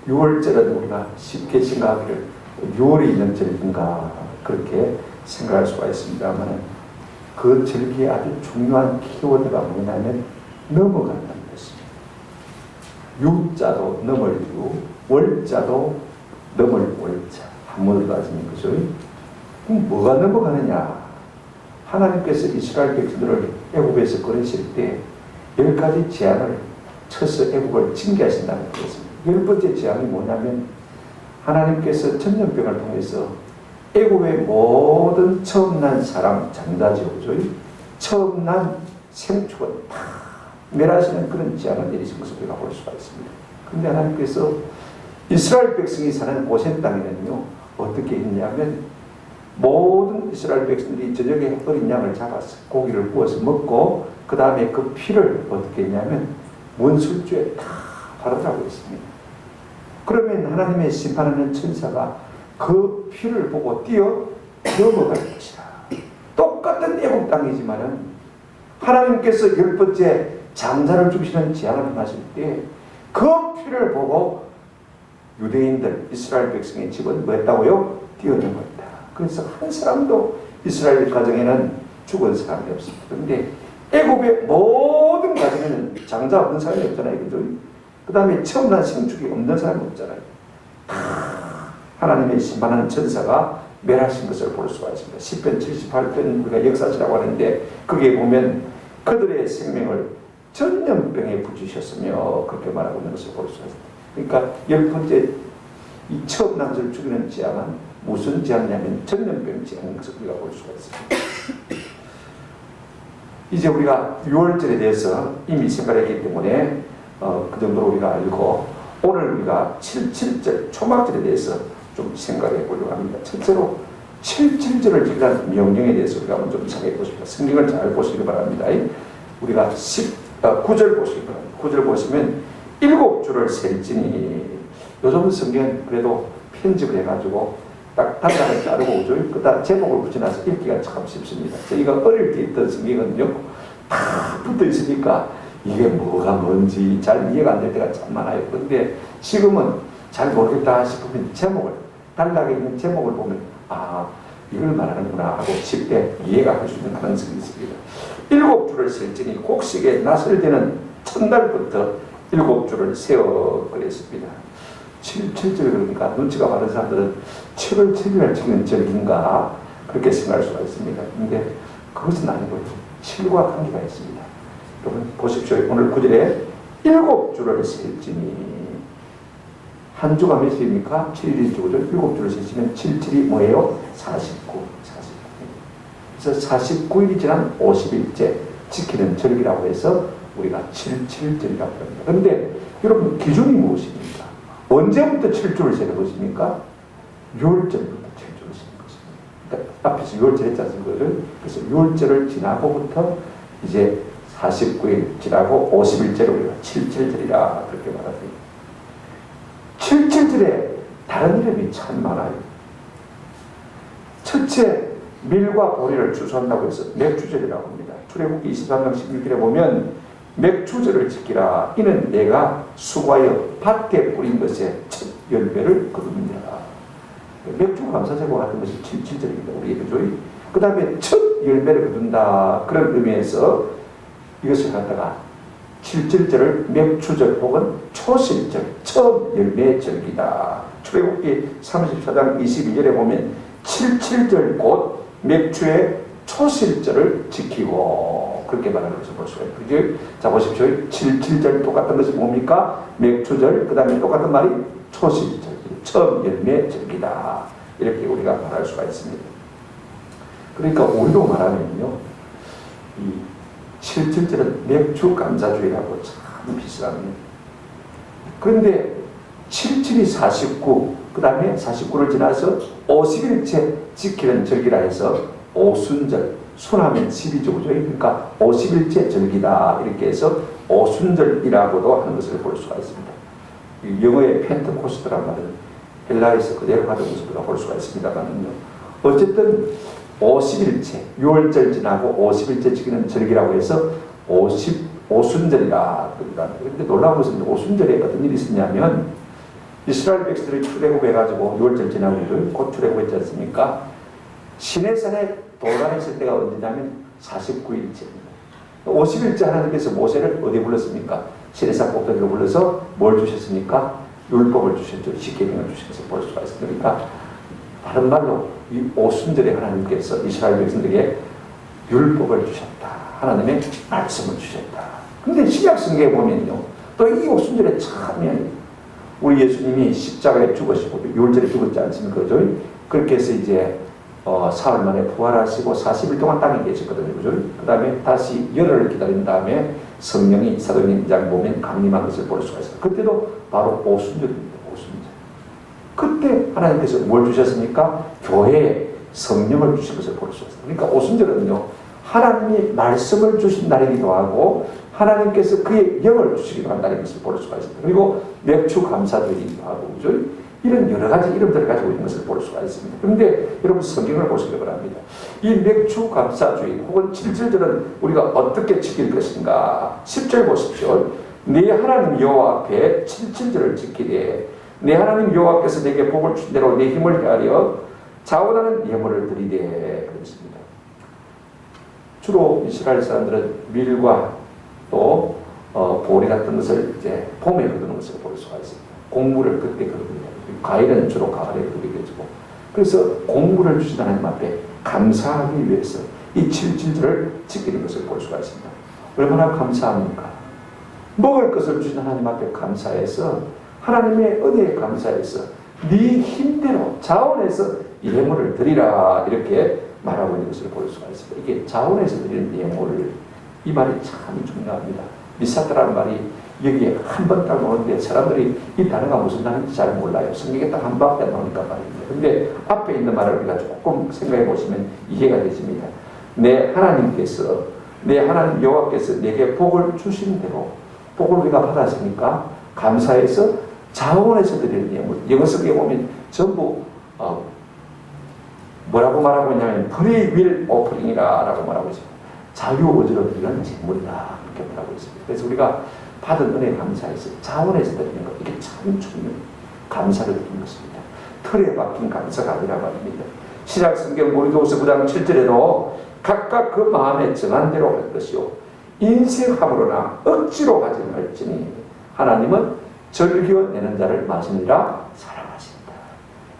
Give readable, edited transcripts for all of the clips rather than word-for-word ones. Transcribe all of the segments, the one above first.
유월절은 우리가 쉽게 생각하기를 6월에 있는 절기인가 그렇게 생각할 수가 있습니다만 그 절기의 아주 중요한 키워드가 뭐냐면 넘어간다는 것입니다. 유자도 넘을 유, 월자도 넘을 월자. 한문으로 따지는 거죠. 그럼 뭐가 넘어가느냐? 하나님께서 이스라엘 백성들을 애국에서 꺼내실 때 10가지 재앙을 쳐서 애국을 징계하신다는 것입니다. 10번째 재앙이 뭐냐면 하나님께서 전염병을 통해서 애국의 모든 처음 난 사람, 장자지요. 처음 난 생축을 다 멸하시는 그런 재앙을 내리신 것을 우리가 볼 수가 있습니다. 그런데 하나님께서 이스라엘 백성이 사는 고센 땅에는요, 어떻게 했냐면 모든 이스라엘 백성들이 저녁에 어린 양을 잡아서 고기를 구워서 먹고 그 다음에 그 피를 어떻게 했냐면 문술주에 다 바르라고 했습니다. 그러면 하나님의 심판하는 천사가 그 피를 보고 뛰어 넘어갈 것이다. 똑같은 애국 땅이지만은 하나님께서 10번째 장자를 죽이시는 재앙을 행하실 때 그 피를 보고 유대인들, 이스라엘 백성의 집은 뭐 했다고요? 뛰어넘었다. 그래서 한 사람도 이스라엘 가정에는 죽은 사람이 없습니다. 그런데 애굽의 모든 가정에는 장자 없는 사람이 없잖아요. 그죠? 그 다음에 처음 난 생축이 없는 사람이 없잖아요. 하나님의 심판하는 천사가 멸하신 것을 볼 수가 있습니다. 10편 78편 우리가 역사시라고 하는데 거기에 보면 그들의 생명을 전염병에 붙이셨으며 그렇게 말하고 있는 것을 볼 수가 있습니다. 그러니까 10번째 이 처음 난을 죽이는 재앙은 무슨 재앙이냐면 전염병 재앙인 것을 우리가 볼 수가 있습니다. 이제 우리가 6월절에 대해서 이미 생각했기 때문에 그 정도로 우리가 알고 오늘 우리가 77절 초막절에 대해서 좀 생각해 보려고 합니다. 첫째로 77절을 지키라는 명령에 대해서 우리가 한번 좀 생각해 보십시오. 성경을 잘 보시기 바랍니다. 우리가 9절 보시기 바랍니다. 9절 보시면 7줄을 셀지니 요즘 성경은 그래도 편집을 해가지고 딱 단락을 자르고 오죠. 그다음 제목을 붙여놔서 읽기가 참 쉽습니다. 저희가 어릴 때 있던 성경은요 다 붙어 있으니까 이게 뭐가 뭔지 잘 이해가 안 될 때가 참 많아요. 그런데 지금은 잘 모르겠다 싶으면 제목을 단락에 있는 제목을 보면 이걸 말하는구나 하고 쉽게 이해가 할 수 있는 가능성이 있습니다. 7줄을 셀지니 곡식에 낫을 되는 첫날부터 7줄을 세워 그랬습니다. 7절 그러니까 눈치가 바른 사람들은 7월 7일을 찍는 절기인가 그렇게 생각할 수가 있습니다. 그런데 그것은 아니고요. 7과 관계가 있습니다. 여러분 보십시오. 오늘 9절에 7줄을 셀지니 한 주가 몇 주입니까? 7일이 주죠. 7줄을 세시면 7, 7이 뭐예요? 49. 그래서 49일이 지난 50일째 지키는 절기라고 해서 우리가 77절이라고 합니다. 그런데 여러분 기준이 무엇입니까? 언제부터 7주를 세는 것입니까? 6월절부터 7주를 세는 것입니다. 그러니까 앞에서 6월절 했지 않습니까? 그래서 6월절을 지나고부터 이제 49일 지나고 50일째로 우리가 77절이라 그렇게 말합니다. 77절에 다른 이름이 참 많아요. 첫째, 밀과 보리를 추수한다고 해서 맥주절이라고 합니다. 출애굽기 23장 16절에 보면 맥주절을 지키라. 이는 내가 수고하여 밭에 뿌린 것의 첫 열매를 거둡니다. 맥주 감사제고 같은 것이 77절입니다. 우리 그죠? 그 다음에 첫 열매를 거둔다. 그런 의미에서 이것을 갖다가 77절을 맥주절 혹은 초실절, 처음 열매 절기다. 출애굽기 34장 22절에 보면 77절 곧 맥주의 초실절을 지키고 그렇게 말하는 것을 볼 수가 있죠. 자 보십시오. 77절 똑같은 것이 뭡니까? 맥주절, 그 다음에 똑같은 말이 초실절, 처음 열매 절기다. 이렇게 우리가 말할 수가 있습니다. 그러니까 우리로 말하면요, 이 77절은 맥주 감사주의라고 참 비슷합니다. 그런데 77이 49, 그 다음에 49를 지나서 50일째 지키는 절기라 해서 오순절, 순하면 12죠. 그러니까 50일째 절기다. 이렇게 해서 오순절이라고도 하는 것을 볼 수가 있습니다. 영어의 펜트코스트란 말은 헬라에서 그대로 가져온 것을 볼 수가 있습니다만요. 어쨌든 50일째, 6월절 지나고 50일째 지키는 절기라고 해서 오순절이라 그럽니다. 그런데 놀라운 것은 오순절에 어떤 일이 있었냐면 이스라엘 백성들이 출애굽해가지고 6월절 지나고 곧 출애굽했지 않습니까? 시내산에 도달했을 때가 언제냐면 49일째입니다. 50일째 하나님께서 모세를 어디 불렀습니까? 시내산 꼭대기로 불러서 뭘 주셨습니까? 율법을 주셨죠. 십계명을 주셔서 볼 수가 있습니다. 그러니까 다른 말로 이 오순절에 하나님께서 이스라엘 백성들에게 율법을 주셨다. 하나님의 말씀을 주셨다. 근데 신약 성경에 보면요, 또 이 오순절에 참 우리 예수님이 십자가에 죽으시고 6월절에 죽었지 않습니까? 그죠? 그렇게 해서 이제 사흘 만에 부활하시고 40일 동안 땅에 계셨거든요. 그죠? 그 다음에 다시 열흘을 기다린 다음에 성령이 사도행전 보면 강림한 것을 볼 수가 있어요. 그때도 바로 오순절입니다. 오순절. 그때 하나님께서 뭘 주셨습니까? 교회에 성령을 주신 것을 볼 수 있어요. 그러니까 오순절은요, 하나님이 말씀을 주신 날이기도 하고 하나님께서 그의 영을 주시기도 한다는 것을 볼 수가 있습니다. 그리고 맥주 감사주의이기도 하고, 그죠? 이런 여러 가지 이름들을 가지고 있는 것을 볼 수가 있습니다. 그런데 여러분 성경을 보시기 바랍니다. 이 맥주 감사주의 혹은 칠칠절은 우리가 어떻게 지킬 것인가? 10절 보십시오. 네 하나님 여호와 앞에 칠칠절을 지키되 내 하나님 여호와께서 내게 복을 준 대로 내 힘을 다하여 자원하는 예물을 드리되 그랬습니다. 주로 이스라엘 사람들은 밀과 또 보리 같은 것을 이제 봄에 거두는 것을 볼 수가 있습니다. 곡물을 그때 거두는 과일은 주로 가을에 거두게 되고, 그래서 곡물을 주신 하나님 앞에 감사하기 위해서 이 칠칠절을 지키는 것을 볼 수가 있습니다. 얼마나 감사합니까? 먹을 것을 주신 하나님 앞에 감사해서 하나님의 은혜에 감사해서 네 힘대로 자원해서 예물을 드리라 이렇게 말하고 있는 것을 볼 수가 있습니다. 이게 자원해서 드리는 예물을, 이 말이 참 중요합니다. 미사드라는 말이 여기에 한 번 딱 나오는데 사람들이 이 단어가 무슨 단어인지 잘 몰라요. 성경에 딱 한 방에 나오니까 말입니다. 그런데 앞에 있는 말을 우리가 조금 생각해 보시면 이해가 되십니다. 내 하나님께서, 내 하나님 여호와께서 내게 복을 주신 대로 복을 우리가 받았으니까 감사해서 자원해서 드리는 예물. 영어 성경에 보면 전부 뭐라고 말하고 있냐면 free will offering이라고 말하고 있습니다. 자유의지로 드리는 제물이다 이렇게 말하고 있습니다. 그래서 우리가 받은 은혜에 감사해서 자원해서 드리는 것, 이게 참 중요해요. 감사를 드리는 것입니다. 틀에 박힌 감사가 아니라 말입니다. 신약 성경 고린도후서 9장 7절에도 각각 그 마음에 정한 대로 할 것이요 인색함으로나 억지로 하지 말지니 하나님은 즐겨내는 자를 마시느라 사랑하신다.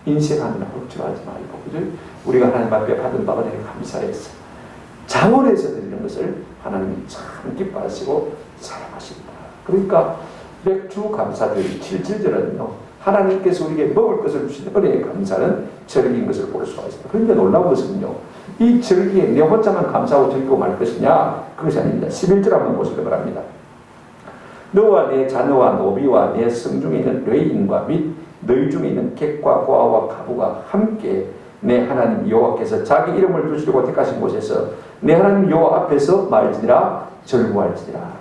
인색함이나 억지로 하지 말고, 그죠? 우리가 하나님 앞에 받은 바가 내게 감사해서 자원해서 드리는 것을 하나님이 참 기뻐하시고 사랑하신다. 그러니까 맥주 감사주의 7절은요, 하나님께서 우리에게 먹을 것을 주신 은혜의 감사는 절기인 것을 볼 수가 있습니다. 그런데 놀라운 것은요, 이 절기에 내 혼자만 감사하고 즐기고 말 것이냐? 그것이 아닙니다. 11절 한번 보시기 바랍니다. 너와 내 자녀와 노비와 내 성중에 있는 레인과 및 너희 중에 있는 객과 고아와 가부가 함께 내 하나님 여호와께서 자기 이름을 두시려고 택하신 곳에서 내 하나님 여호와 앞에서 말지니라 절구할지니라.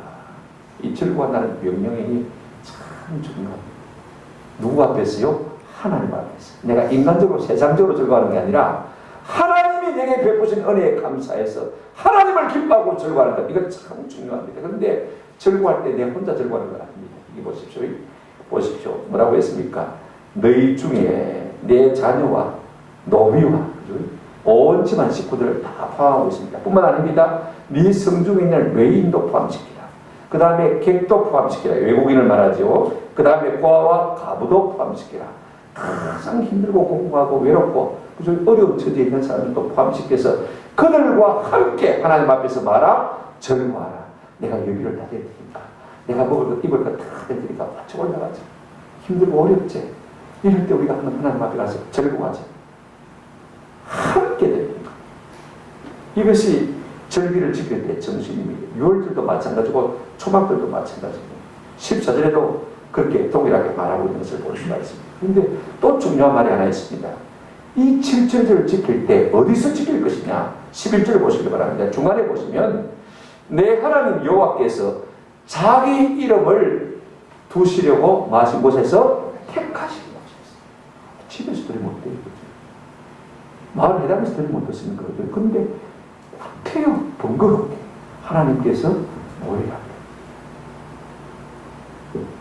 이 절구한다는 명령이 참 중요합니다. 누구 앞에서요? 하나님 앞에서. 내가 인간적으로 세상적으로 절구하는 게 아니라 하나님이 내게 베푸신 은혜에 감사해서 하나님을 기뻐하고 절구하는 것, 이건 참 중요합니다. 그런데 절구할 때 내 혼자 절구하는 건 아닙니다. 이게 보십시오. 보십시오. 뭐라고 했습니까? 너희 중에 내 자녀와 노비와 온 집안 식구들을 다 포함하고 있습니다. 뿐만 아닙니다. 네 성중에 있는 외인도 포함시키라. 그 다음에 객도 포함시키라. 외국인을 말하죠. 그 다음에 고아와 가부도 포함시키라. 가장 힘들고 공부하고 외롭고 어려운 처지에 있는 사람들도 포함시켜서 그들과 함께 하나님 앞에서 말아 절구하라. 내가 여기를 다 드리니까, 내가 먹을 것 입을 것 다 드리니까 같이 올라가자. 힘들고 어렵지. 이럴 때 우리가 하나님 앞에 가서 절구하자. 함께 됩니다. 이것이 절기를 지킬 때 정신입니다. 6월절도 마찬가지고 초막절도 마찬가지입니다. 14절에도 그렇게 동일하게 말하고 있는 것을 볼 수가 있습니다. 그런데 또 중요한 말이 하나 있습니다. 이 7절을 지킬 때 어디서 지킬 것이냐? 11절을 보시기 바랍니다. 중간에 보시면 내 하나님 여호와께서 자기 이름을 두시려고 마신 곳에서 택하신 곳이었어요. 집에서 들이 못 되거든요. 마을 회당에서 들이 못 됐습니까? 그런데 태요 번거롭게 하나님께서 모이라.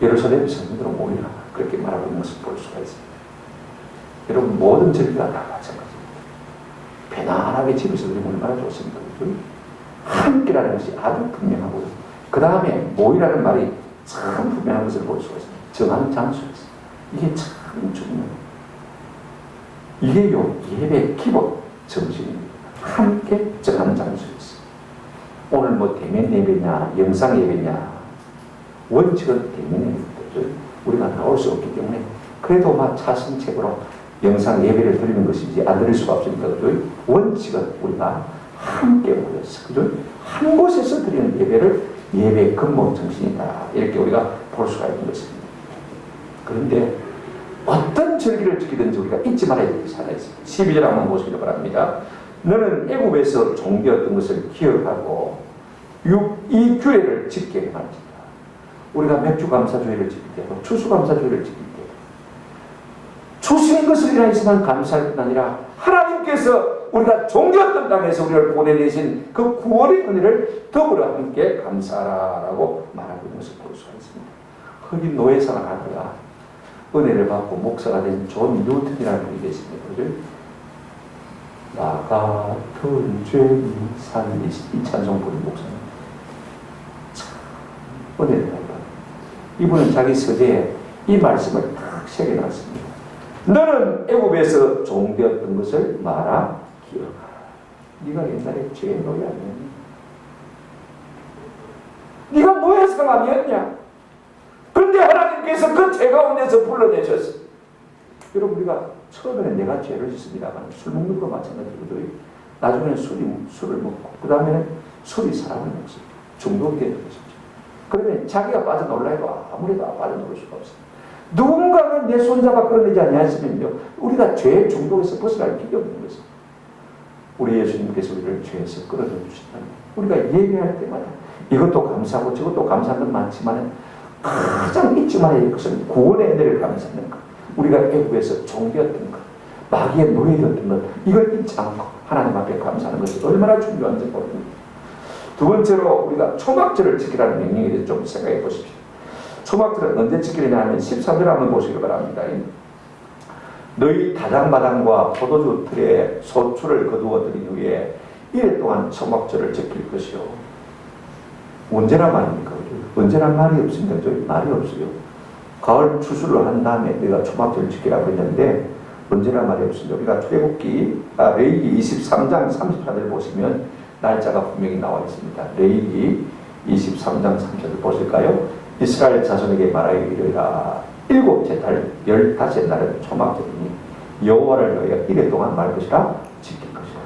예루살렘 성도로 모이라. 그렇게 말하고 있는 것을 볼 수가 있습니다. 여러분, 모든 절기가 다 마찬가지입니다. 편안하게 집에서 드리면 얼마나 좋습니까? 한 끼라는 것이 아주 분명하고요. 그 다음에 모이라는 말이 참 분명한 것을 볼 수가 있습니다. 정한 장소에서. 이게 참 중요해요. 이게요, 예배 기본 정신입니다. 함께 정한 장소에서. 오늘 뭐 대면 예배냐, 영상 예배냐, 원칙은 대면 예배입니다. 우리가 나올 수 없기 때문에 그래도 막 차선책으로 영상 예배를 드리는 것이지 안 드릴 수가 없으니까 그죠? 원칙은 우리가 함께 모여서 그죠? 한 곳에서 드리는 예배를 예배 근본 정신이다. 이렇게 우리가 볼 수가 있는 것입니다. 그런데 어떤 절기를 지키든지 우리가 잊지 말아야 될 것이 하나 있습니다. 12절 한번 보시기 바랍니다. 너는 애굽에서 종되었던 것을 기억하고 이 규례를 지키게 말지다. 우리가 맥주감사주의를 지킬 때도 추수감사주의를 지킬 때 주신 것을 인하여서만 감사할 뿐 아니라 하나님께서 우리가 종되었던 땅에서 우리를 보내내신 그 구원의 은혜를 더불어 함께 감사하라고 말하고 있는 것을 볼 수가 있습니다. 흑인 노예생활 하다가 은혜를 받고 목사가 된 존 뉴턴이라는 분이 계십니다. 나 같은 죄인 살리 이 찬송 부른 목사님. 참 은혜를 받다. 이분은 자기 서재에 이 말씀을 딱 새겨놨습니다. 너는 애굽에서 종되었던 것을 말아 기억하라. 네가 옛날에 죄의 노예 아니었냐? 네가 노예생 아니었냐? 그런데 하나님께서 그 죄 가운데서 불러내셨어. 여러분, 우리가 처음에는 내가 죄를 짓습니다만 술 먹는 거 마찬가지거든요. 나중에는 술을 먹고 그 다음에는 술이 사람을 먹습니다. 중독이 되는 것이죠. 그러면 자기가 빠져놀라 해도 아무래도 빠져놀을 수가 없습니다. 누군가가 내 손잡아 끌어내지 아니하시면요, 우리가 죄의 중독에서 벗어날 필요 없는 것입니다. 우리 예수님께서 우리를 죄에서 끌어내 주신다면 우리가 예배할 때마다 이것도 감사하고 저것도 감사한 건 많지만 가장 잊지 말아야 할 것은 구원의 은혜를 감사하는 것. 우리가 애굽에서 종되었던 것, 마귀의 노예되었던 것, 이걸 잊지 않고 하나님 앞에 감사하는 것이 얼마나 중요한지 모릅니다. 두 번째로 우리가 초막절을 지키라는 명령에 대해서 좀 생각해 보십시오. 초막절은 언제 지키느냐 하면 13절 한번 보시기 바랍니다. 너희 다장마당과 포도주 틀에 소출을 거두어 들인 후에 이래 동안 초막절을 지킬 것이요. 언제나 말입니까? 언제나 말이 없습니다. 말이 없어요. 가을 추수를 한 다음에 내가 초막절을 지키라고 했는데 언제나 말이 없습니다. 우리가 출애굽기 레위기 23장 34절 보시면 날짜가 분명히 나와 있습니다. 레위기 23장 34절 보실까요? 이스라엘 자손에게 말하여 이르라. 일곱째 달 15날은 초막절이니 여호와를 너희가 이래 동안 말 것이라 지킬 것이라.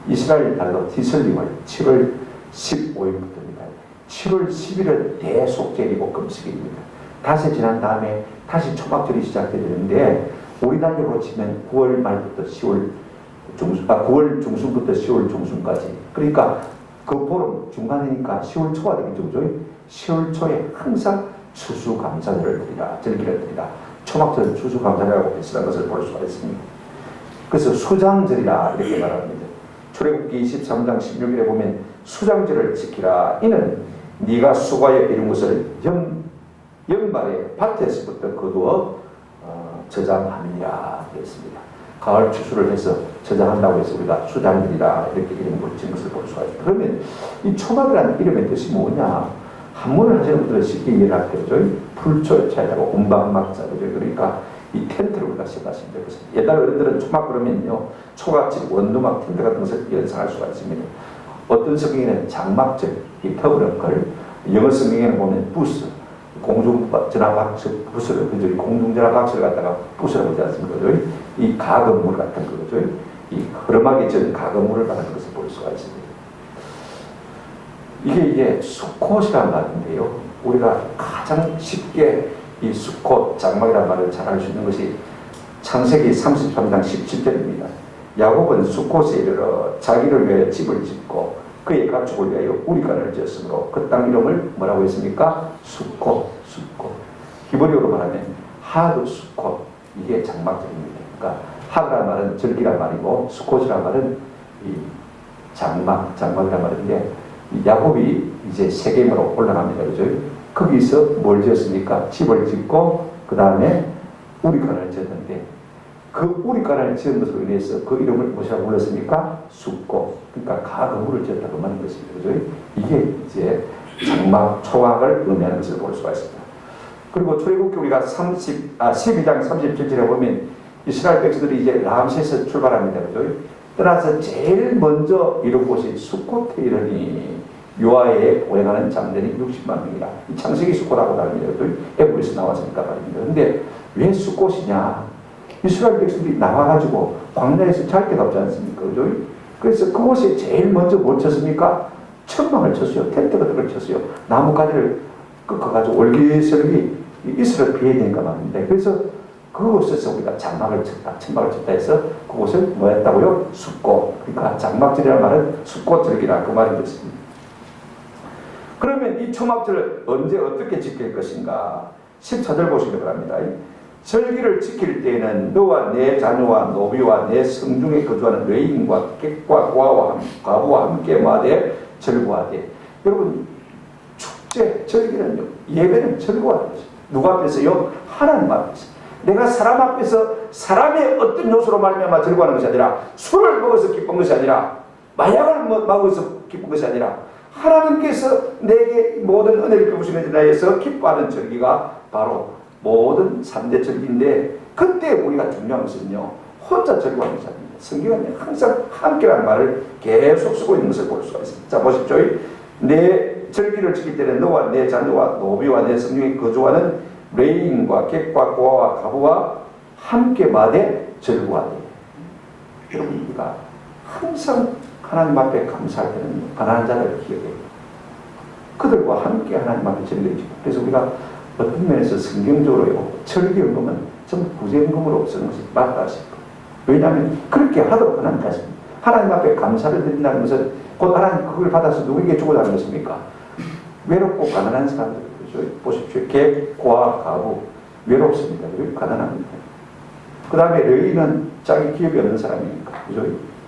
이스라엘 달로 디슬림을 7월 15일부터입니다. 7월 10일은 대속절이고 금식일입니다. 닷새 지난 다음에 다시 초막절이 시작되는데 우리 달력으로 치면 9월 말부터 9월 중순부터 10월 중순까지, 그러니까 그 보름 중간이니까 10월 초가 되겠죠. 10월 초에 항상 추수감사절을 드리라, 절기를 드리라, 초막절 추수감사절이라고 배설한 것을 볼 수가 있습니다. 그래서 수장절이라 이렇게 말합니다. 출애굽기 23장 16절에 보면 수장절을 지키라. 이는 네가 수고하여 이룬 것을 연말에 밭에서부터 거두어 저장함이라 그랬습니다. 가을 추수를 해서 저장한다고 해서 우리가 수장절이라 이렇게 이름 붙인 것을 볼 수가 있습니다. 그러면 이 초막이라는 이름의 뜻이 뭐냐? 한문을 하시는 분들은 쉽게 이해를 할 거죠. 풀초에 차에다가 운방막자, 그러니까 이 텐트를 우리가 생각하시면 되겠습니다. 옛날 어른들은 초막 그러면요, 초가집, 원두막, 텐트 같은 것을 연상할 수가 있습니다. 어떤 성경에는 장막절, 이 터브런걸, 영어 성경에는 보면 부스, 공중전화박스, 부스를, 그죠? 공중전화박스를 갖다가 부스라고 하지 않습니까? 그죠? 이 가건물 같은 거죠. 이 흐름하게 전 가건물을 말하는 것을 볼 수가 있습니다. 이게 수콧이라는 말인데요. 우리가 가장 쉽게 이 수콧, 장막이라는 말을 잘 알 수 있는 것이 창세기 33장 17절입니다. 야곱은 수콧에 이르러 자기를 위하여 집을 짓고 그의 가축을 위하여 우리간을 지었으므로 그 땅 이름을 뭐라고 했습니까? 수콧. 히브리어로 말하면 하드 수콧, 이게 장막절입니다. 그러니까 하드란 말은 절기란 말이고 수콧이란 말은 이 장막이란 말인데, 야곱이 이제 세겜으로 올라갑니다. 그죠? 거기서 뭘 지었습니까? 집을 짓고 그 그 다음에 우리가를 지었는데 그 우리가를 지은 것으로 인해서 그 이름을 무엇이라고 불렀습니까? 숫고. 그러니까 가거물을 지었다고 말하는 것입니다. 그죠? 이게 이제 장막, 초막을 의미하는 것을 볼 수가 있습니다. 그리고 출애굽기 우리가 12장 37절에 보면 이스라엘 백성들이 이제 람세에서 출발합니다. 그죠? 떠나서 제일 먼저 이룬 곳이 숫곳에 이르니 요아에 보행하는 장대는 60만 명이라. 이 창세기 숫곳하고 다릅니다. 애굽에서 나왔으니까 말입니다. 근데 왜 숫곳이냐? 이스라엘 백성들이 나와가지고 광야에서 잘 데가 없지 않습니까? 그죠? 그래서 그곳에 제일 먼저 뭘 쳤습니까? 천막을 쳤어요. 텐트 같은 걸 쳤어요. 나뭇가지를 꺾어가지고 올기설기 이스라엘 피해야 되니까 말입니다. 그래서 그곳에서 우리가 장막을 쳤다, 천막을 쳤다 해서 그곳을 뭐 했다고요? 숫꽃. 그러니까 장막절이라는 말은 숫꽃절기라 그 말이 됐습니다. 그러면 이 초막절을 언제 어떻게 지킬 것인가? 14절 보시기 바랍니다. 절기를 지킬 때에는 너와 내 자녀와 노비와 내 성중에 거주하는 레인과 객과 과부와 함께 마되 절구하되. 여러분 축제, 절기는요, 예배는 절구하는 것입니다. 누가 앞에서요? 하나님 앞에서. 내가 사람 앞에서 사람의 어떤 요소로 말미암아 절구하는 것이 아니라 술을 먹어서 기쁜 것이 아니라 마약을 먹어서 기쁜 것이 아니라 하나님께서 내게 모든 은혜를 베푸시는 자에서 기뻐하는 절기가 바로 모든 3대 절기인데 그때 우리가 중요한 것은요, 혼자 절구하는 것이 아닙니다. 성경은 항상 함께라는 말을 계속 쓰고 있는 것을 볼 수가 있습니다. 자, 보십시오. 내 절기를 지킬 때는 너와 내 자녀와 노비와 내 성중에 거주하는 레인과 객과 고아와 가부와 함께 마되 절구하되. 여러분, 우리가 항상 하나님 앞에 감사할 때는 가난한 자를 기억해요. 그들과 함께 하나님 앞에 절기를 지키고. 그래서 우리가 어떤 면에서 성경적으로요, 절기연금은 전부 구제연금으로 쓰는 것이 맞다 싶어요. 왜냐하면 그렇게 하도록 하나님 하십니다. 하나님 앞에 감사를 드린다는 것은 곧 하나님 그걸 받아서 누구에게 주고자는 것입니까? 외롭고 가난한 사람들, 그렇죠? 보십시오. 객, 고아, 가부, 외롭습니다. 그리고 가난합니다. 그 다음에 여인은 자기 기업이 없는 사람이니까, 그죠?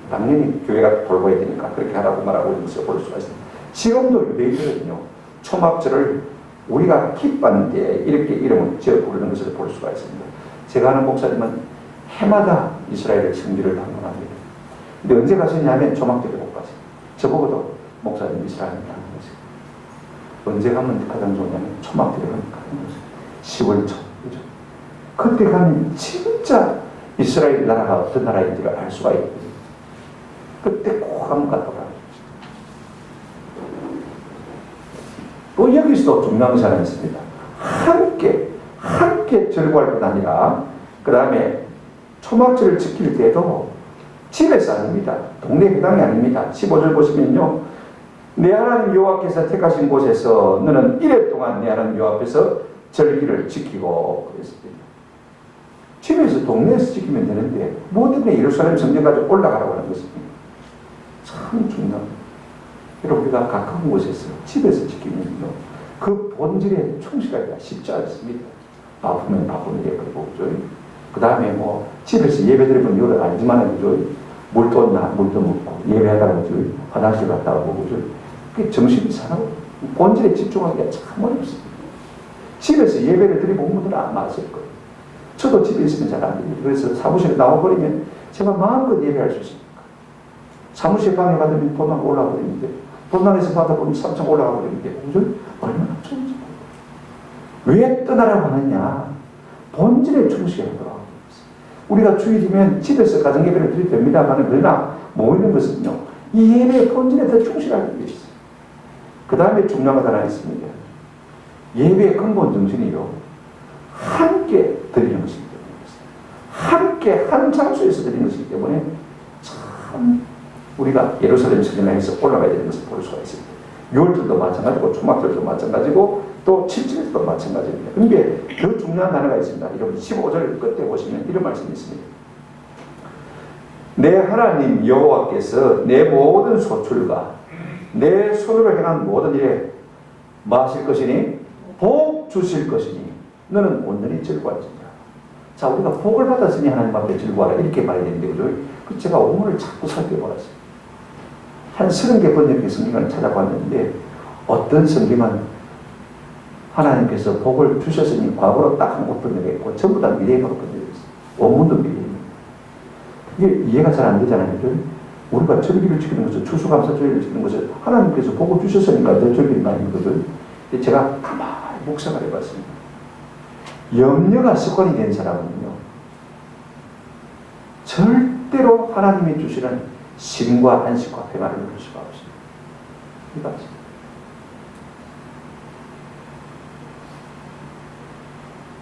당연히 교회가 돌봐야 되니까 그렇게 하라고 말하고 있는 것을 볼 수가 있습니다. 지금도 유대인들은요, 초막절을 우리가 기뻐하는 때에 이렇게 이름을 지어 부르는 것을 볼 수가 있습니다. 제가 아는 목사님은 해마다 이스라엘의 성지를 방문합니다. 근데 언제 가셨냐면 초막절에 못 가세요. 저보고도 목사님 이스라엘 가는 거죠. 언제 가면 가장 좋냐면 초막절에 가는 거죠. 10월 초. 그죠? 그때 가면 진짜 이스라엘 나라가 어떤 나라인지를 알 수가 있거든요. 그때 꼭 한번 갔다 오라. 또 여기서도 중요한 사람이 있습니다. 함께 절구할 뿐 아니라 그 다음에 초막절을 지킬 때도 집에서 아닙니다. 동네 회당이 아닙니다. 15절 보시면요, 내 하나님 여호와께서 택하신 곳에서 너는 1회 동안 내 하나님 여호와 앞에서 절기를 지키고 그랬습니다. 집에서 동네에서 지키면 되는데 뭐 때문에 예루살렘 성전까지 올라가라고 하는 것입니다. 참 중요합니다. 여러분, 우리가 가까운 곳에서 집에서 지키면요, 그 본질에 충실하기가 쉽지 않습니다. 바쁘면 바쁜데, 그리고 그 다음에 뭐 집에서 예배드리면 이걸 알지만 그죠? 물도 먹고 예배하다가 그죠? 화장실 갔다 오고 그죠? 그게 정신이 사나워. 본질에 집중하기가 참 어렵습니다. 집에서 예배를 드리고 온 분들은 안 맞을 거예요. 저도 집에 있으면 잘 안 됩니다. 그래서 사무실에 나와버리면 제가 마음껏 예배할 수 있습니다. 사무실 방에 받으면 돈만 올라가 버리는데, 돈만에서 받아보면 3천 올라가 버리는데, 그죠? 얼마나 좋은지. 왜 떠나라고 하느냐? 본질에 충실하더라. 우리가 주일이면 집에서 가정예배를 드려도 됩니다만, 그러나 모이는 것은요, 이 예배의 본질에 더 충실하는 게 있어요. 그 다음에 중요한 것 하나 있습니다. 예배의 근본 정신이요, 함께 드리는 것이기 때문에, 함께 한 장소에서 드리는 것이기 때문에 참 우리가 예루살렘 성전에서 올라가야 되는 것을 볼 수가 있습니다. 6월절도 마찬가지고 초막절도 마찬가지고 또 7절도 마찬가지입니다. 그런데 더 중요한 단어가 있습니다. 여러분 15절 끝에 보시면 이런 말씀이 있습니다. 내 하나님 여호와께서 내 모든 소출과 내 손으로 행한 모든 일에 마실 것이니 복 주실 것이니 너는 온전히 즐거워하리라. 자, 우리가 복을 받았으니 하나님 앞에 즐거워하라 이렇게 말해야 되는데, 그죠? 그 제가 오문을 자꾸 살펴보았어요. 한 30개 번역의 성경을 찾아봤는데 어떤 성경은 하나님께서 복을 주셨으니 과거로 딱 한 것도 내겠고 전부 다 미래로 끝내겠어요. 원문도 미래입니다. 이게 이해가 잘 안 되잖아요. 우리가 절기를 지키는 것은 추수감사절기를 지키는 것은 하나님께서 복을 주셨으니까 내 절기는 아니거든. 제가 가만히 묵상을 해봤습니다. 염려가 습관이 된 사람은요, 절대로 하나님이 주시는 쉼과 안식과 평안을 누릴 수가 없습니다. 이해가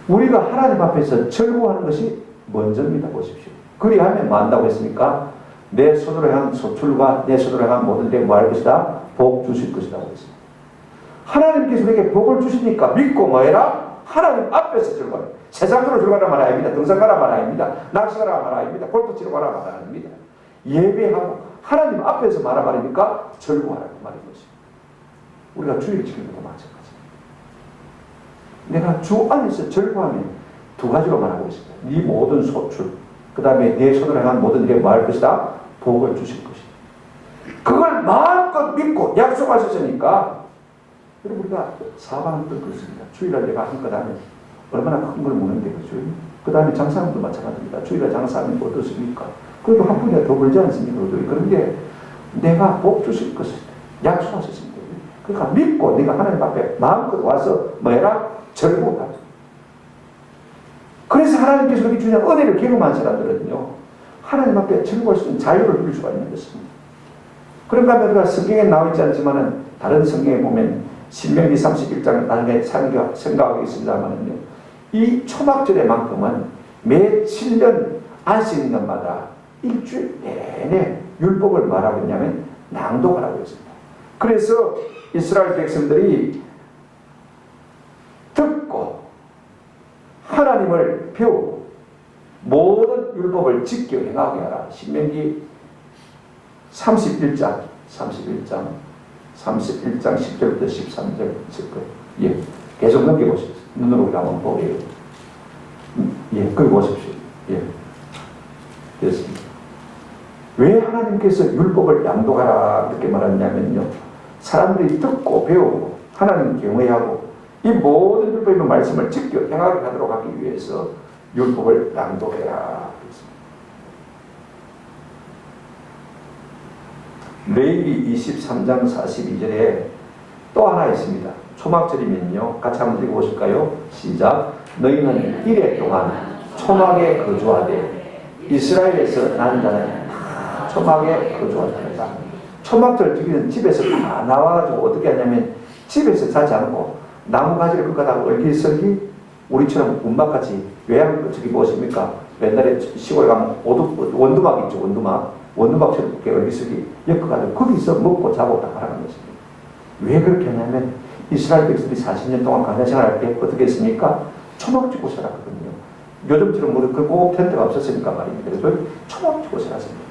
우리가 하나님 앞에서 절구하는 것이 먼저입니다. 보십시오. 그리하면 뭐 한다고 했습니까? 내 손으로 향한 소출과 내 손으로 향한 모든 데 뭐 할 것이다? 복 주실 것이라고 했습니다. 하나님께서 우리에게 복을 주시니까 믿고 뭐 해라? 하나님 앞에서 절구하라. 세상으로 절구하라 말 아닙니다. 등산 가라 말 아닙니다. 낚시 가라 말 아닙니다. 골프 치러 가라 말 아닙니다. 예배하고 하나님 앞에서 말하 말입니까? 절구하라고 말인 것입니다. 우리가 주의를 지키는 것도 마찬가지입니다. 내가 주 안에서 절구하면 두 가지로 말하고 있습니다. 네 모든 소출, 그 다음에 내 손으로 향한 모든 일에 뭐 할 것이다? 복을 주실 것이다. 그걸 마음껏 믿고 약속하셨으니까 여러분 우리가 사방을 뜯고 있습니다. 주일날 내가 한 것 하면 얼마나 큰 걸 무는데 그죠? 그 다음에 장사하면도 마찬가지입니다. 주일날 장사하면 어떻습니까? 그래도 한 푼이라도 더 벌지 않습니까? 그런데 내가 복 주실 것을 약속하셨습니다. 그러니까 믿고 내가 하나님 앞에 마음껏 와서 뭐해라? 절구하라. 그래서 하나님께서 그렇게 주신 은혜를 경험한 사람들은요, 하나님 앞에 절구할 수 있는 자유를 누릴 수가 있는 것입니다. 그런가 하면 우리가 성경에 나와 있지 않지만은 다른 성경에 보면 신명기 31장 나중에 생각하겠습니다만은요, 이 초막절에만큼은 매 7년 안식년마다 일주일 내내 율법을 말하고 있냐면 낭독하라고 했습니다. 그래서 이스라엘 백성들이 듣고 하나님을 배우고 모든 율법을 지켜 행하게 하라. 신명기 31장 10절부터 13절 예, 계속 넘겨보십시오. 눈으로 우리가 한번 보게요. 예, 거기 보십시오. 예, 됐습니다. 왜 하나님께서 율법을 낭독하라 이렇게 말하냐면요, 사람들이 듣고 배우고 하나님 경외하고 이 모든 율법의 말씀을 지켜 행하게 하도록 하기 위해서 율법을 낭독해라. 레위기 23장 42절에 또 하나 있습니다. 초막절이면요, 같이 한번 읽어보실까요? 시작. 너희는 이래 동안 초막에 거주하되 이스라엘에서 난 자는 다 초막에 거주하다. 초막절 주기는 집에서 다 나와가지고 어떻게 하냐면 집에서 자지 않고 나무가지를 꺾어다가 얼기설기 우리처럼 운막같이 외양 저기 무엇입니까? 옛날에 시골에 가면 원두막 있죠. 원두막처럼 이렇게 얼기설기 엮어가지고 거기서 먹고 자고 다 하라는 것입니다. 왜 그렇게 하냐면 이스라엘 백성들이 40년 동안 광야 생활할 때 어떻게 했습니까? 초막 짓고 살았거든요. 요즘처럼 뭐 그 텐트가 없었으니까 말입니다. 그래서 초막 짓고 살았습니다.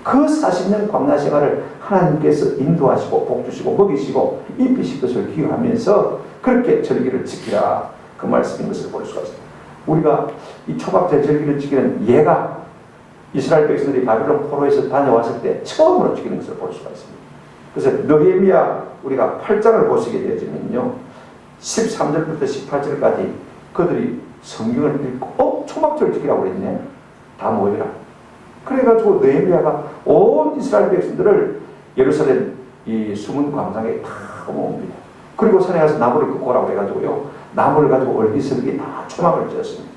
그 40년 광야 생활을 하나님께서 인도하시고 복주시고 먹이시고 입히실 것을 기억하면서 그렇게 절기를 지키라, 그 말씀인 것을 볼 수가 있습니다. 우리가 이 초막절 절기를 지키는 예가 이스라엘 백성들이 바빌론 포로에서 다녀왔을 때 처음으로 지키는 것을 볼 수가 있습니다. 그래서 느헤미야 우리가 8장을 보시게 되어지면요, 13절부터 18절까지 그들이 성경을 읽고 초막절 지키라고 그랬네. 다 모여라. 그래가지고 느헤미야가 온 이스라엘 백성들을 예루살렘 이 수문 광장에 다 모읍니다. 그리고 산에 가서 나무를 끄고 오라고 해가지고요, 나무를 가지고 얼기설기 다 초막을 지었습니다.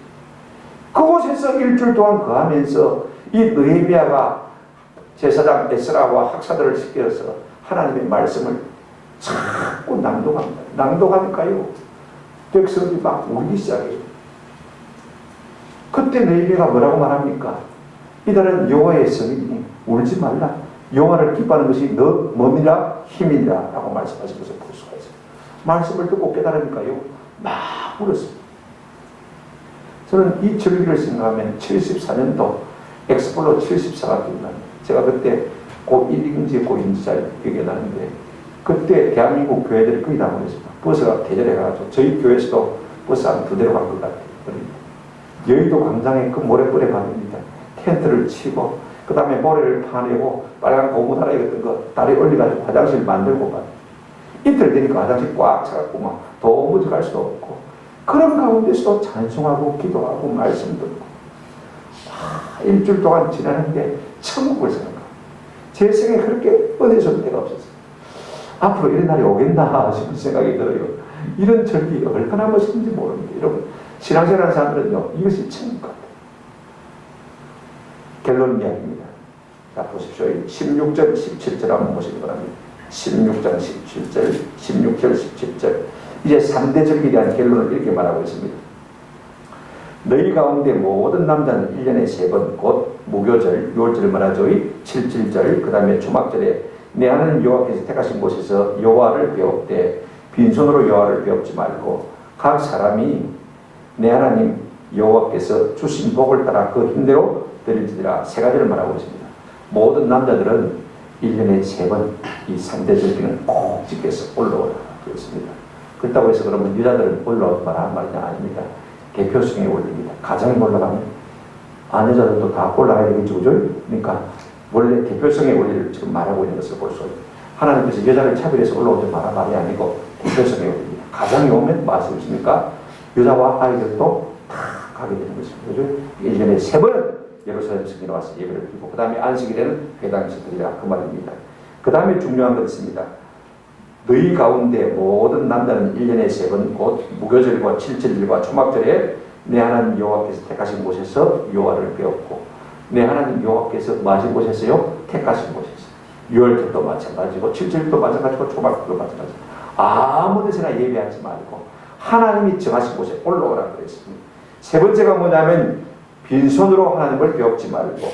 그곳에서 일주일 동안 거하면서 이 느헤미야가 제사장 에스라와 학사들을 시켜서 하나님의 말씀을 자꾸 낭독합니다. 낭독하니까요, 백성들이 막 울기 시작해요. 그때 느헤미야가 뭐라고 말합니까? 이들은 여호와의 성이니 울지 말라. 여호와를 기뻐하는 것이 너 몸이라 힘이라 라고 말씀하신 것을 볼 수가 있어요. 말씀을 듣고 깨달으니까요, 막 울었습니다. 저는 이 절기를 생각하면 74년도 엑스폴로 74가 기억납니다. 제가 그때 고1인지 고2인지 잘 기억이 나는데, 그때 대한민국 교회들이 거의 다 모였습니다. 버스가 대절해가지고 저희 교회에서도 버스 한 2대로 간 것 같아요. 여의도 광장에 그 모래불에 가입니다. 텐트를 치고 그 다음에 모래를 파내고 빨간 고무 다리 같은 거 다리 올려가지고 화장실 만들고 가요. 이틀 되니까 화장실 꽉 차갖고 막 도무지 갈 수도 없고, 그런 가운데서도 찬송하고 기도하고 말씀 듣고 일주일 동안 지나는데 천국을 사는 거예요. 제 생에 그렇게 은혜스러운 때가 없었어요. 앞으로 이런 날이 오겠나 싶은 생각이 들어요. 이런 절기 얼마나 멋있는지 모르는데, 여러분 신앙생활하는 사람들은요, 이것이 천국 같아요. 결론 이야기입니다. 자, 보십시오. 16절 17절 한번 보시기 바랍니다. 16장 17절 16절 17절 이제 3대 절기에 대한 결론을 이렇게 말하고 있습니다. 너희 가운데 모든 남자는 1년에 3번 곧 무교절 6월절을 말하죠. 7.7절 그 다음에 초막절에 내 하나님 여호와께서 택하신 곳에서 여호와를 배웁되 빈손으로 여호와를 배웁지 말고 각 사람이 내 하나님 여호와께서 주신 복을 따라 그 힘대로 드릴지니라. 3가지를 말하고 있습니다. 모든 남자들은 1년에 3번 이 3대 절기는 꼭 지켜서 올라오라 그랬습니다. 그렇다고 해서 그러면 여자들은 올라오지 말라는 말이냐? 아닙니다. 대표성에 올립니다. 가정에 올라가면 아내자들도 다 올라가야 되겠죠, 그죠? 그러니까 원래 대표성에 올리를 지금 말하고 있는 것을 볼 수 있어요. 하나님께서 여자를 차별해서 올라오지 마라 말이 아니고 대표성에 올립니다. 가정에 오면 무엇이 있습니까? 여자와 아이들도 다 가게 되는 것입니다. 그죠? 1년에 3번 예루살렘 성전에 와서 예배를 드리고 그 다음에 안식일에는 회당에서 드리라 그 말입니다. 그 다음에 중요한 것이 있습니다. 너희 가운데 모든 남자는 1년에 3번 곧 무교절과 7절과 초막절에 내 하나님 여호와께서 택하신 곳에서 여호와를 배웠고, 내 하나님 여호와께서 뭐 하신 곳에서요? 택하신 곳에서. 6월절도 마찬가지고 7절도 마찬가지고 초막절도 마찬가지고 아무 데서나 예배하지 말고 하나님이 정하신 곳에 올라오라 그랬습니다. 세 번째가 뭐냐면 빈손으로 하나님을 배웁지 말고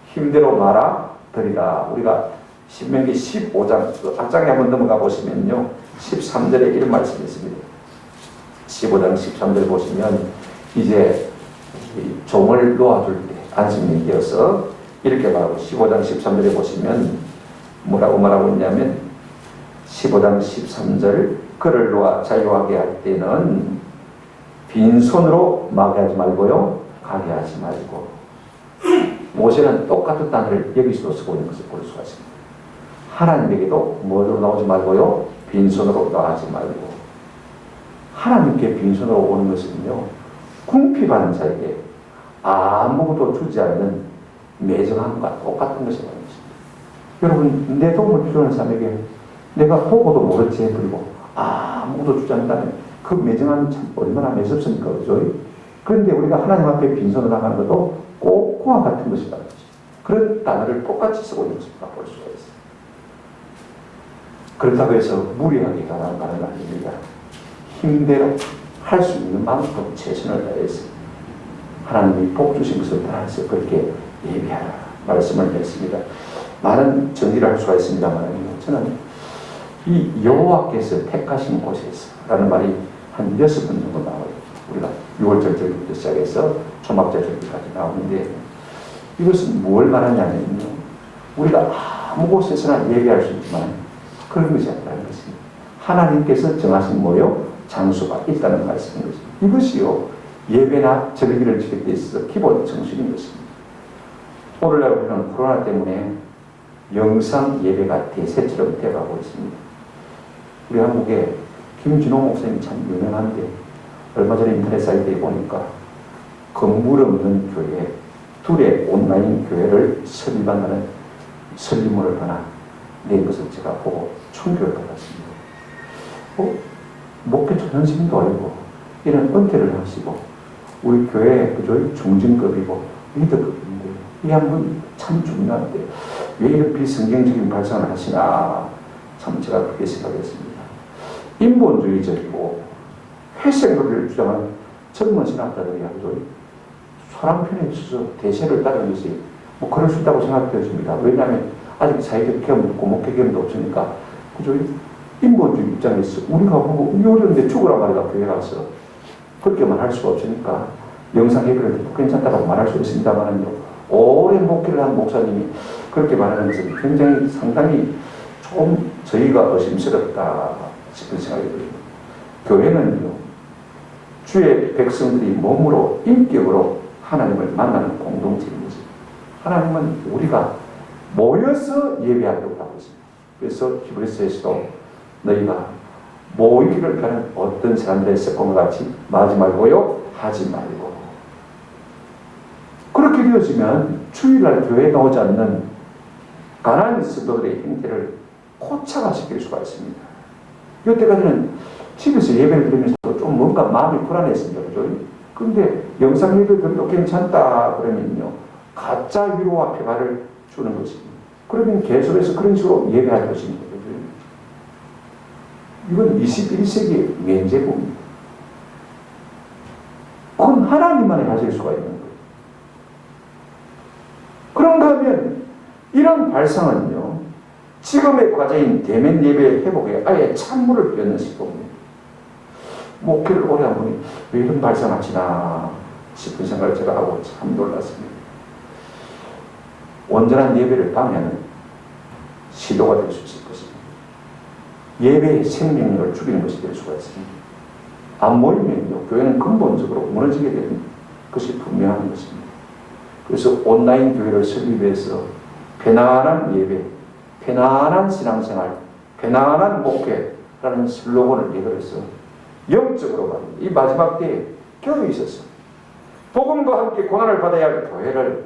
힘대로 말아 드리라. 우리가 신명기 15장 그 앞장에 한번 넘어가 보시면요, 13절에 이런 말씀이 있습니다. 15장 13절 보시면 이제 종을 놓아줄 때 안식일이 되어서 이렇게 말하고, 15장 13절에 보시면 뭐라고 말하고 있냐면 15장 13절 그를 놓아 자유하게 할 때는 빈손으로 마게 하지 말고요, 가게 하지 말고. 모세는 똑같은 단어를 여기서도 쓰고 있는 것을 볼 수가 있습니다. 하나님에게도 뭐로 나오지 말고요, 빈손으로 나가지 말고. 하나님께 빈손으로 오는 것은요, 궁핍한 자에게 아무것도 주지 않는 매정함과 똑같은 것이 되는 것입니다. 여러분, 내 도움을 필요한 사람에게 내가 보고도 모르지 해버리고 아무것도 주지 않는다면 그 매정함이 참 얼마나 매섭습니까? 그죠? 그런데 우리가 하나님 앞에 빈손으로 나가는 것도 꼭 그와 같은 것이다. 그런 단어를 똑같이 쓰고 있는 것을 볼 수가 있어요. 그렇다고 해서 무리하게 가라는 말은 아닙니다. 힘대로 할 수 있는 만큼 최선을 다해서 하나님이 복 주신 것을 따라서 그렇게 예배하라 말씀을 했습니다. 많은 정리를 할 수가 있습니다만 저는 이 여호와께서 택하신 곳에서 라는 말이 한 6번 정도 나와요. 우리가 6월절 절기부터 시작해서 초막절 절기까지 나오는데, 이것은 뭘 말하냐면요, 우리가 아무 곳에서나 예배할 수 있지만 그런 것이 아니라는 것입니다. 하나님께서 정하신 뭐요? 장소가 있다는 말씀인 것입니다. 이것이요, 예배나 절기를 지킬 때 있어서 기본 정신인 것입니다. 오늘날 우리는 코로나 때문에 영상 예배가 대세처럼 되어가고 있습니다. 우리 한국에 김진호 목사님이 참 유명한데, 얼마 전에 인터넷 사이트에 보니까 건물 없는 교회, 둘의 온라인 교회를 설립한다는 설립문을 하나 낸 것을 제가 보고 충격을 받았습니다. 목회 전선생도 아니고 이런 은퇴를 하시고 우리 교회 그저 중진급이고 리더급인데 이 양분 참 중요한데 왜 이런 비성경적인 발상을 하시나, 참 제가 그렇게 생각했습니다. 인본주의적이고 회색놀이를 주장하는 젊은 신학자들이 아주 소랑편에 있어서 대세를 따르는 것이 뭐 그럴 수 있다고 생각되었습니다. 왜냐하면 아직 사회적 경험도 없고 목회 경험도 없으니까. 그죠? 인본주의 입장에서 우리가 보고 이 어려운데 죽으라 말이다 교회 가서 그렇게만 할 수가 없으니까 영상 예배를 듣고 괜찮다고 말할 수 있습니다만은요, 오랜 목회를 한 목사님이 그렇게 말하는 것은 굉장히 상당히 좀 저희가 의심스럽다 싶은 생각이 듭니다. 교회는요, 주의 백성들이 몸으로 인격으로 하나님을 만나는 공동체인 것입니다. 하나님은 우리가 모여서 예배하려고 하고 있습니다. 그래서 히브리서에서도 너희가 모이기를 가는 어떤 사람들의 습관과 같이 마지 말고요, 하지 말고. 그렇게 되어지면 주일날 교회에 나오지 않는 가난한 성도들의 행태를 고착화시킬 수가 있습니다. 이때까지는 집에서 예배를 드리면서도 좀 뭔가 마음이 불안했습니다. 그죠? 그런데 영상 예배 드려도 괜찮다 그러면요, 가짜 위로와 평화를 주는 것입니다. 그러면 계속해서 그런 식으로 예배할 것입니다. 이건 21세기의 면제부입니다. 그건 하나님만이 하실 수가 있는 거예요. 그런가 하면 이런 발상은요, 지금의 과제인 대면 예배 회복에 아예 찬물을 끼얹는 시도입니다. 목회를 오래 한 분이 왜 이런 발상하시나 싶은 생각을 제가 하고 참 놀랐습니다. 온전한 예배를 방해하는 시도가 될 수 있을 것입니다. 예배의 생명력을 죽이는 것이 될 수가 있습니다. 안 모이면요, 교회는 근본적으로 무너지게 되는 것이 분명한 것입니다. 그래서 온라인 교회를 설립 위해서 편안한 예배, 편안한 신앙생활, 편안한 목회라는 슬로건을 내걸어서 영적으로 말입니다. 이 마지막 때에 교회에 있어서 복음과 함께 고난을 받아야 할 교회를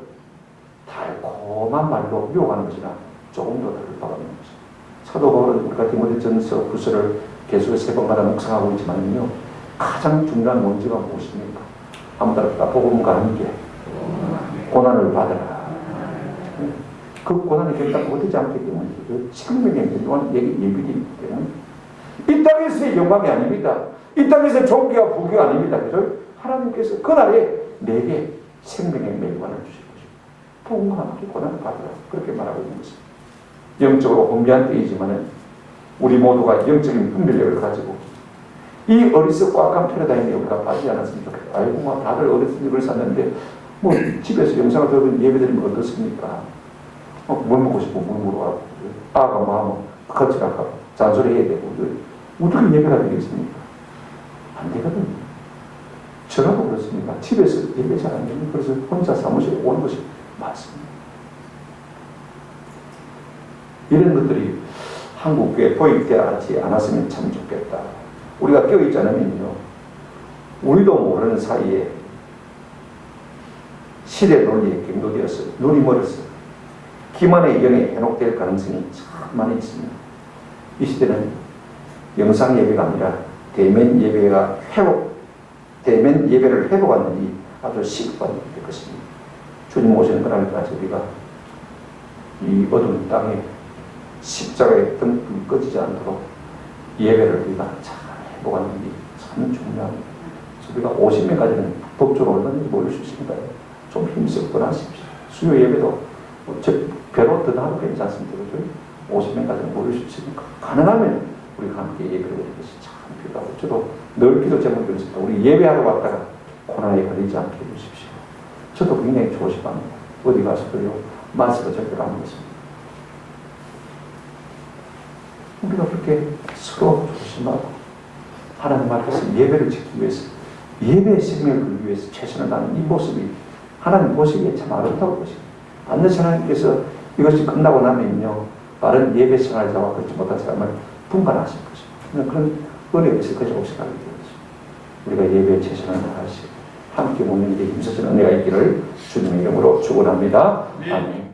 달콤한 말로 유혹하는 것이나 조금도 다를 바가 없는 것입니다. 사도 바울은 우리가 디모데전서 9서를 계속해서 3번마다 묵상하고 있지만요, 가장 중요한 원죄가 무엇입니까? 아무도 없다. 복음과 함께 고난을 받아라. 그 고난이 결단 못하지 않기 때문에 그 생명의 영광은 예비이기 때문에 이 땅에서의 영광이 아닙니다. 이 땅에서의 종교와 부귀가 아닙니다. 그래서 하나님께서 그날에 내게 생명의 멸관을 주실 것입니다. 복음과 함께 고난을 받아라. 그렇게 말하고 있는 것입니다. 영적으로 혼미한 때이지만은 우리 모두가 영적인 분별력을 가지고 이 어리석고 악한 패러다임에 우리가 빠지지 않았으면 좋겠다. 아이고, 뭐 다들 어리석은 걸 샀는데 뭐 집에서 영상을 들으면 예배드리면 어떻습니까? 뭘 먹고 싶고 뭘 물어가고 아가 마음은 거칠하고 잔소리 해야 되고 어떻게 예배가 되겠습니까? 안 되거든요. 저라도 그렇습니다. 집에서 예배 잘 안 되면 그래서 혼자 사무실에 오는 것이 맞습니다. 이런 것들이 한국교회에 도입되지 않았으면 참 좋겠다. 우리가 깨어있지 않으면요, 우리도 모르는 사이에 시대 논리에 경도되어서 눈이 멀어서 기만의 영에 현혹될 가능성이 참 많이 있습니다. 이 시대는 영상 예배가 아니라 대면 예배를 회복하는 이 아주 시급한 일이 될 것입니다. 주님 오시는 그날까지 우리가 이 어두운 땅에 십자가의 등불이 꺼지지 않도록 예배를 우리가 잘 회복하는 일이 참 중요합니다. 우리가 50명까지는 법적으로 얼마든지 모일 수 있습니다. 좀 힘쓰고 하십시오. 수요 예배도 배로 더 나도 괜찮습니다. 50명까지는 모일 수 있으니까 가능하면 우리가 함께 예배를 드리는 것이 참 필요하고, 저도 늘 기도 제목이 그렇습니다. 우리 예배하러 왔다가 고난에 걸리지 않게 해주십시오. 저도 굉장히 조심합니다. 어디 가서도요, 마스크 절대로 안 하겠습니다. 우리가 그렇게 서로 조심하고 하나님 앞에서 예배를 지키기 위해서, 예배의 생명을 걸기 위해서 최선을 다하는 이 모습이 하나님 보시기에 참 아름다운 것입니다. 반드시 하나님께서 이것이 끝나고 나면요, 빠른 예배 생활자와 그렇지 못한 사람을 분간하실 것입니다. 그런 은혜가 있을 것이라고 생각이 되었습니다. 우리가 예배에 최선을 다하시고 함께 모이는 데 힘쓰시는 은혜가 있기를 주님의 이름으로 축원합니다. 아멘.